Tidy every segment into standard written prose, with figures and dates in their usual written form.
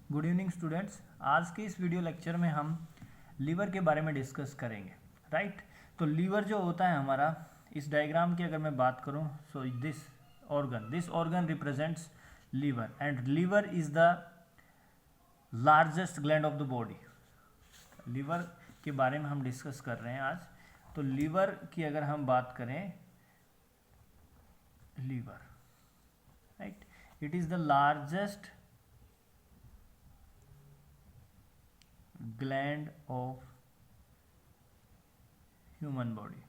Good evening students. आज के इस वीडियो लेक्चर में हम लीवर के बारे में डिस्कस करेंगे। राइट, तो लीवर जो होता है हमारा, इस डायग्राम की अगर मैं बात करूं, so this organ represents liver and liver is the largest gland of the body. Liver के बारे में हम डिस्कस कर रहे हैं आज। तो लीवर की अगर हम बात करें, liver, right, it is the largest gland of human body.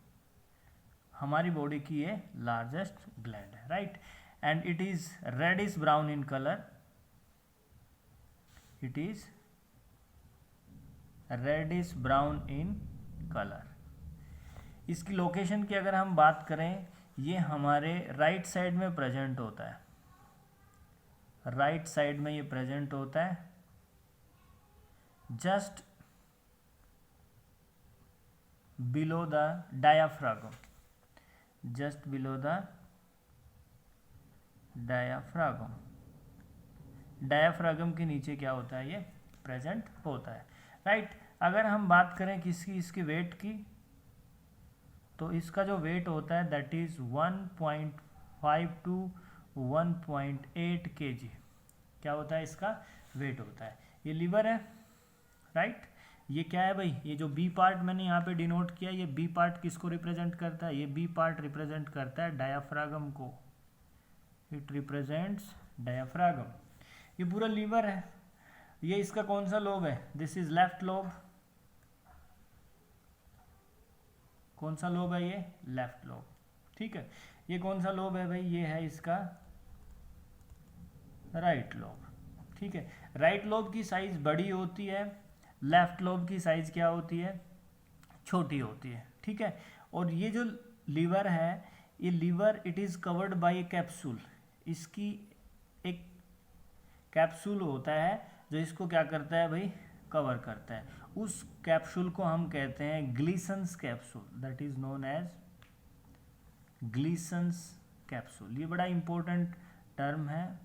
हमारी बॉडी की ये लार्जेस्ट ग्लैंड है। Right, and it is reddish brown in colour. It is reddish brown in colour. इसकी लोकेशन की अगर हम बात करें, ये हमारे राइट साइड में प्रेजेंट होता है। राइट साइड में ये प्रेजेंट होता है, just below the diaphragm, just below the diaphragm. Diaphragm के नीचे क्या होता है, ये प्रेजेंट होता है। राइट, अगर हम बात करें किसकी, इसकी वेट की, तो इसका जो वेट होता है दैट इज 1.5 to 1.8 kg। क्या होता है, इसका वेट होता है। ये लीवर है। राइट, ये क्या है भाई, ये जो बी पार्ट मैंने यहाँ पे डिनोट किया, ये बी पार्ट किसको रिप्रेजेंट करता है, ये बी पार्ट रिप्रेजेंट करता है डायाफ्रागम को। It represents diaphragm. ये पूरा लीवर है। ये इसका कौन सा लोब है, दिस इज लेफ्ट लोब। कौन सा लोब है, ये लेफ्ट लोब। ठीक है, ये कौन सा लोब है भाई, ये है इसका राइट लोब। ठीक है, राइट लोब की साइज बड़ी होती है, लेफ्ट लोब की साइज क्या होती है, छोटी होती है। ठीक है, और ये जो लीवर है, ये liver it is covered by a capsule. इसकी एक कैप्सूल होता है जो इसको क्या करता है भाई, कवर करता है। उस कैप्सूल को हम कहते हैं Glisson's capsule, that is known as Glisson's capsule. ये बड़ा इंपॉर्टेंट टर्म है,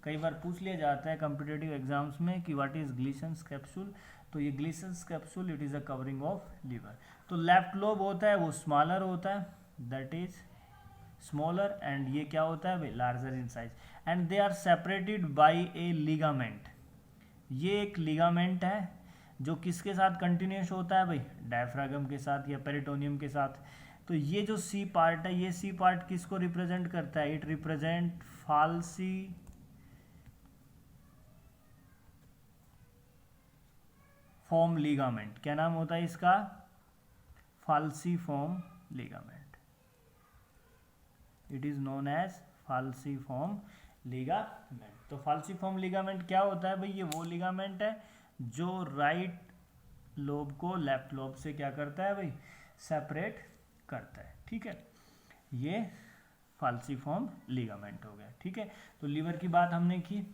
कई बार पूछ लिया जाता है कॉम्पिटिटिव एग्जाम्स में कि व्हाट इज ग्लीसन्स कैप्सूल। तो ये Glisson's capsule it is a covering of liver. तो लेफ्ट लोब होता है वो स्मॉलर होता है, दैट इज स्मॉलर, एंड ये क्या होता है भाई, larger in size, and they are separated by a ligament. ये एक लिगामेंट है जो किसके साथ कंटिन्यूस होता है भाई, डायफ्रागम के साथ या पेरिटोनियम के साथ। तो ये जो सी पार्ट है, ये सी पार्ट किसको रिप्रेजेंट करता है, it represent falciform ligament. क्या नाम होता है इसका, falciform ligament. It is known as falciform ligament. तो फाल्सीफॉर्म लिगामेंट क्या होता है भाई, ये वो लिगामेंट है जो राइट लोब को लेफ्ट लोब से क्या करता है भाई, सेपरेट करता है। ठीक है, ये फाल्सीफॉर्म लिगामेंट हो गया। ठीक है, तो लीवर की बात हमने की,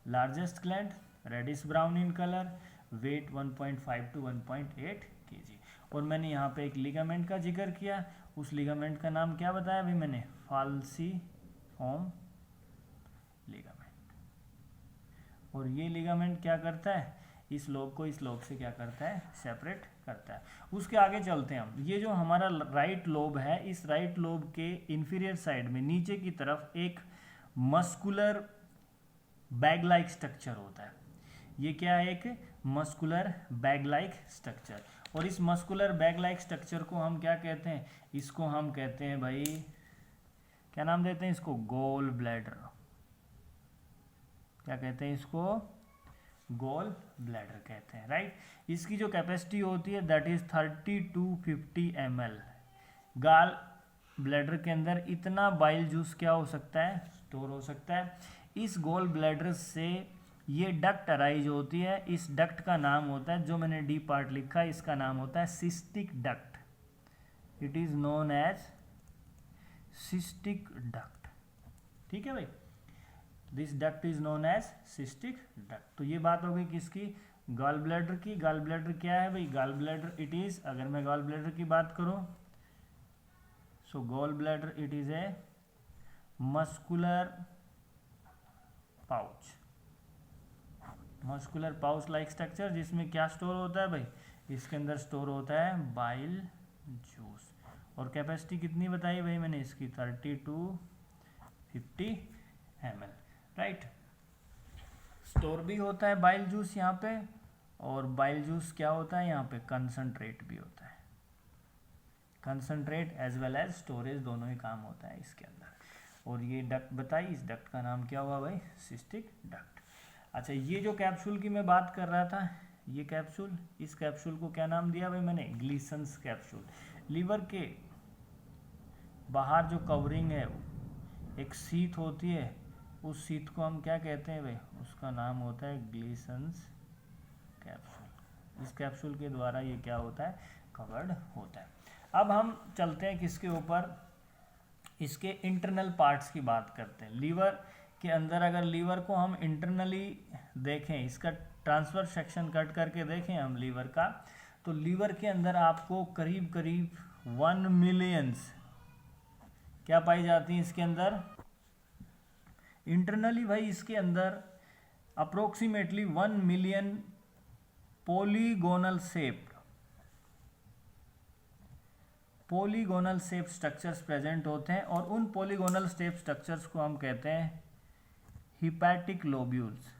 largest gland, reddish brown in colour, weight 1.5 to 1.8 kg। और मैंने यहाँ पे एक लिगामेंट का जिक्र किया, उस लिगामेंट का नाम क्या बताया अभी मैंने, फाल्सीफॉर्म लिगामेंट। और ये लिगामेंट क्या करता है, इस लोब को इस लोब से क्या करता है, सेपरेट करता है। उसके आगे चलते हैं हम। ये जो हमारा राइट लोब है, इस राइट लोब के इंफीरियर साइड में नीचे की तरफ एक मस्कुलर बैग लाइक स्ट्रक्चर होता है। ये क्या है, एक मस्कुलर बैग लाइक स्ट्रक्चर। और इस मस्कुलर बैग लाइक स्ट्रक्चर को हम क्या कहते हैं, इसको हम कहते हैं भाई, क्या नाम देते हैं इसको, गोल ब्लैडर। क्या कहते हैं इसको, गोल ब्लैडर कहते हैं। राइट, इसकी जो कैपेसिटी होती है that is 30 to 50 ml। Gall bladder के अंदर इतना बाइल जूस क्या हो सकता है, स्टोर हो सकता है। इस गोल ब्लैडर से ये डक्ट अराइज होती है। इस डक्ट का नाम होता है, जो मैंने डी पार्ट लिखा है, इसका नाम होता है cystic duct. It is known as cystic duct. ठीक है भाई, this duct is known as cystic duct. तो ये बात हो गई किसकी, गॉल ब्लैडर की। गॉल ब्लैडर क्या है भाई, गॉल ब्लैडर इट इज, अगर मैं गॉल ब्लैडर की बात करूं, so gall bladder it is a muscular pouch. Muscular pouch like structure, जिसमें क्या स्टोर होता है भाई, इसके अंदर स्टोर होता है बाइल जूस। और कैपेसिटी कितनी बताई भाई मैंने इसकी, 30 to 50 ml, राइट। स्टोर भी होता है बाइल जूस यहाँ पे, और बाइल जूस क्या होता है यहाँ पे, कंसंट्रेट भी होता है। Concentrate as well as storage दोनों ही काम होता है इसके अंदर। और ये डक्ट बताई, इस डक्ट का नाम क्या हुआ भाई, सिस्टिक डक्ट। अच्छा, ये जो कैप्सूल की मैं बात कर रहा था, ये कैप्सूल, इस कैप्सूल को क्या नाम दिया भाई मैंने, ग्लीसन्स कैप्सूल। लीवर के बाहर जो कवरिंग है, एक सीथ होती है, उस सीथ को हम क्या कहते हैं भाई, उसका नाम होता है ग्लीसन्स कैप्सूल। इस कैप्सूल के द्वारा ये क्या होता है, कवर्ड होता है। अब हम चलते हैं किसके ऊपर, इसके इंटरनल पार्ट्स की बात करते हैं। लीवर के अंदर अगर लीवर को हम इंटरनली देखें, इसका ट्रांसफर सेक्शन कट करके देखें हम लीवर का, तो लीवर के अंदर आपको करीब करीब 1 मिलियंस क्या पाई जाती हैं इसके अंदर इंटरनली भाई। इसके अंदर approximately 1 million polygonal shape structures present होते हैं, और उन पॉलीगोनल शेप स्ट्रक्चर्स को हम कहते हैं हिपैटिक लोब्यूल्स।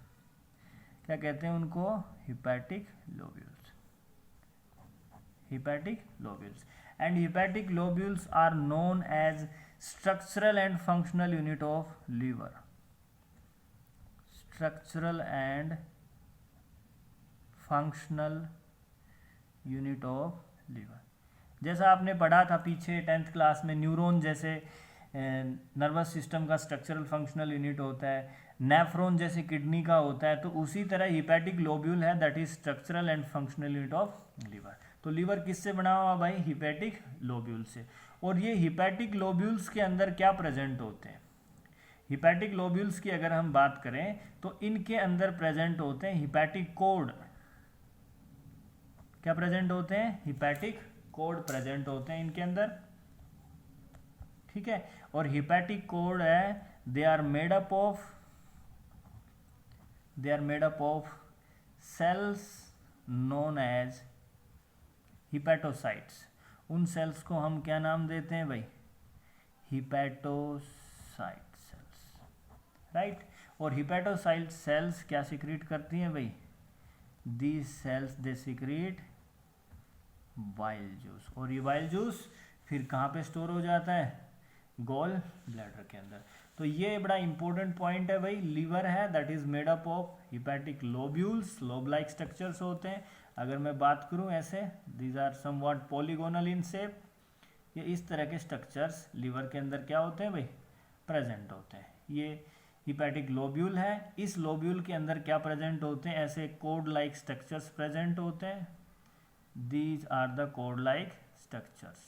क्या कहते हैं उनको, hepatic lobules. And hepatic lobules are known as structural and functional unit of liver. Structural and functional unit of liver. जैसा आपने पढ़ा था पीछे 10th क्लास में, न्यूरॉन जैसे नर्वस सिस्टम का स्ट्रक्चरल फंक्शनल यूनिट होता है, नेफ्रॉन जैसे किडनी का होता है, तो उसी तरह हिपैटिक लोब्यूल है, that is structural and functional unit of liver. तो लीवर किससे बना हुआ भाई, हिपैटिक लोब्यूल से। और ये हिपैटिक लोब्यूल्स के अंदर क्या प्रेजेंट होते हैं, हिपैटिक लोब्यूल्स की अगर हम बात करें तो इनके अंदर प्रेजेंट होते हैं हिपैटिक कोड। क्या प्रेजेंट होते हैं, हिपैटिक कोड प्रेजेंट होते हैं इनके अंदर, ठीक है। और हिपैटिक कोड है, they are made up of cells known as hepatocytes. उन सेल्स को हम क्या नाम देते हैं भाई, हिपैटोसाइट सेल्स, राइट। और हिपैटोसाइट सेल्स क्या सिक्रीट करती हैं भाई, these cells they secrete bile juice. और ये बाइल जूस फिर कहाँ पे स्टोर हो जाता है, गॉल ब्लैडर के अंदर। तो ये बड़ा इंपॉर्टेंट पॉइंट है भाई, लीवर है that is made up of hepatic lobules, lobe like structures होते हैं। अगर मैं बात करूं ऐसे, these are somewhat polygonal in shape, ये इस तरह के स्ट्रक्चर्स लीवर के अंदर क्या होते हैं भाई, प्रेजेंट होते हैं। ये हिपैटिक लोब्यूल है, इस लोब्यूल के अंदर क्या प्रेजेंट होते हैं, ऐसे कोड लाइक स्ट्रक्चर्स प्रेजेंट होते हैं। These are the cord-like structures,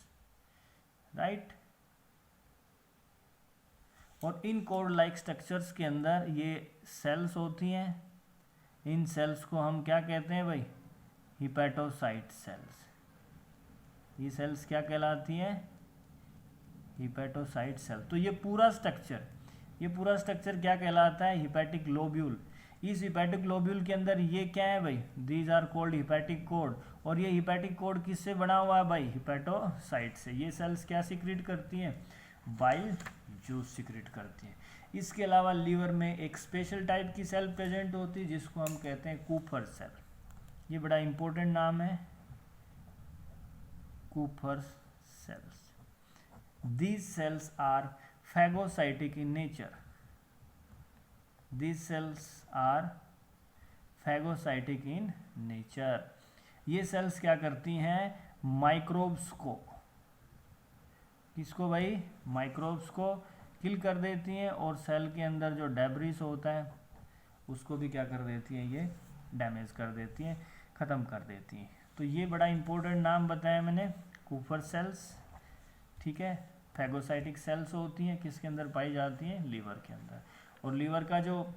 right? और इन cord-like structures के अंदर ये सेल्स होती हैं, इन सेल्स को हम क्या कहते हैं भाई, हिपैटोसाइट सेल्स। ये सेल्स क्या कहलाती हैं, हिपैटोसाइट सेल। तो ये पूरा स्ट्रक्चर क्या कहलाता है, हिपैटिक लोब्यूल। इस हिपैटिक लोब्यूल के अंदर ये क्या है भाई, these are called hepatic cord. और ये हिपैटिक कोड किससे बना हुआ है भाई, हिपैटोसाइट से। ये सेल्स क्या सिक्रीट करती हैं, बाइल जूस सिक्रीट करती हैं। इसके अलावा लीवर में एक स्पेशल टाइप की सेल प्रेजेंट होती है जिसको हम कहते हैं कूपर सेल। ये बड़ा इंपॉर्टेंट नाम है, Kupffer cells. These cells are phagocytic in nature. These cells are phagocytic in nature. ये सेल्स क्या करती हैं, माइक्रोब्स को, किसको भाई, माइक्रोब्स को किल कर देती हैं, और सेल के अंदर जो डेब्रिस होता है उसको भी क्या कर देती हैं, ये डैमेज कर देती हैं, ख़त्म कर देती हैं। तो ये बड़ा इंपॉर्टेंट नाम बताया मैंने, कूपर सेल्स, ठीक है। फैगोसाइटिक सेल्स होती हैं, किसके अंदर पाई जाती हैं, लीवर के अंदर। और लीवर का जो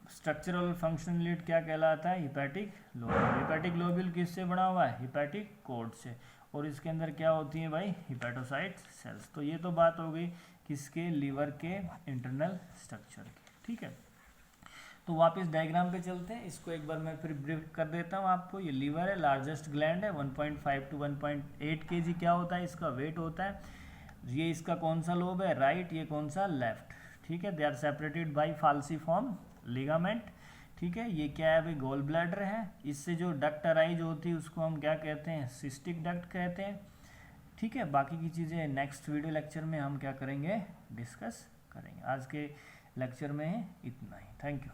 स्ट्रक्चरल फंक्शनल यूनिट क्या कहलाता है, हिपैटिक लोब्यूल। हिपैटिक लोब्यूल किससे बना हुआ है, हिपैटिक कोड से। और इसके अंदर क्या होती हैं भाई, हिपैटोसाइट सेल्स। तो ये तो बात हो गई किसके, लीवर के इंटरनल स्ट्रक्चर की, ठीक है। तो वापस डायग्राम पे चलते हैं, इसको एक बार मैं फिर ब्रीफ कर देता हूँ आपको। ये लीवर है, लार्जेस्ट ग्लैंड है, 1.5 टू 1.8 kg क्या होता है इसका वेट होता है। ये इसका कौन सा लोब है, राइट, ये कौन सा, लेफ्ट, ठीक है। They are separated by falciform ligament, ठीक है। ये क्या है भाई, गोल ब्लैडर है, इससे जो डक्ट अराइज होती है उसको हम क्या कहते हैं, सिस्टिक डक्ट कहते हैं, ठीक है। बाकी की चीज़ें नेक्स्ट वीडियो लेक्चर में हम क्या करेंगे, डिस्कस करेंगे। आज के लेक्चर में इतना ही, थैंक यू।